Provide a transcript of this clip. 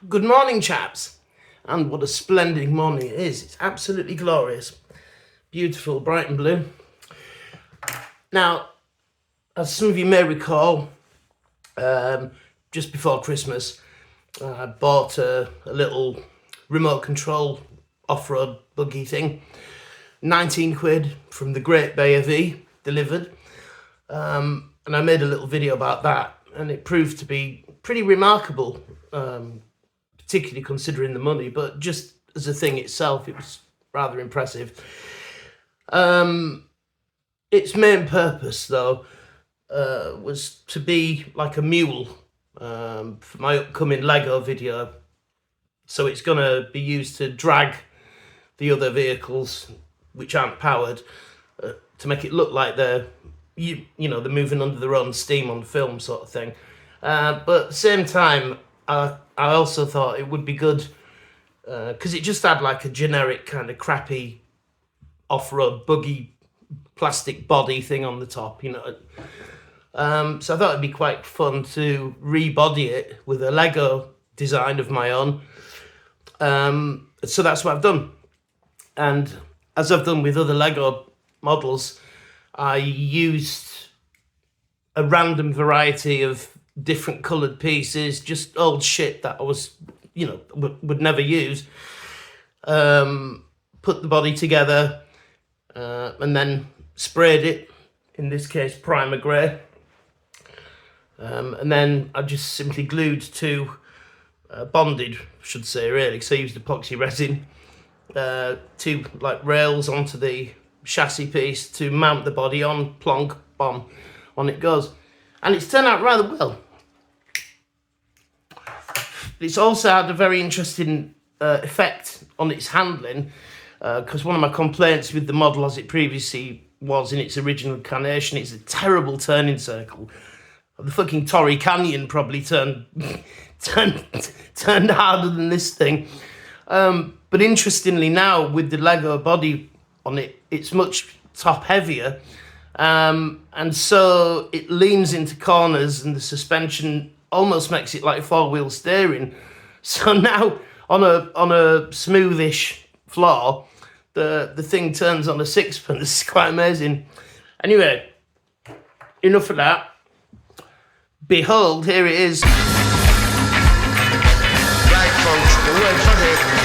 Good morning, chaps. And what a splendid morning it is. It's absolutely glorious. Beautiful, bright and blue. Now, as some of you may recall, just before Christmas, I bought a little remote control off-road buggy thing. 19 quid from the Great Bay of E, delivered. And I made a little video about that, and it proved to be pretty remarkable, particularly considering the money, but just as a thing itself, it was rather impressive. Its main purpose, though, was to be like a mule for my upcoming Lego video. So it's going to be used to drag the other vehicles which aren't powered to make it look like they're, you know, they're moving under their own steam on film sort of thing. But at the same time, I also thought it would be good because it just had like a generic kind of crappy off-road buggy plastic body thing on the top, you know. So I thought it'd be quite fun to rebody it with a Lego design of my own. So that's what I've done. And as I've done with other Lego models, I used a random variety of different coloured pieces, just old shit that I was, you know, would never use. Put the body together and then sprayed it, in this case primer grey. And then I just simply glued bonded, I should say really, because I used epoxy resin, two like rails onto the chassis piece to mount the body on, plonk, bomb, on it goes. And it's turned out rather well. It's also had a very interesting effect on its handling, because one of my complaints with the model as it previously was in its original incarnation, it's a terrible turning circle. The fucking Torrey Canyon probably turned harder than this thing. But interestingly now, with the Lego body on it, it's much top heavier. And so it leans into corners and the suspension almost makes it like four-wheel steering. So now on a smoothish floor, the thing turns on a sixpence. It's quite amazing. Anyway, enough of that. Behold, here it is. Right, folks, the word for it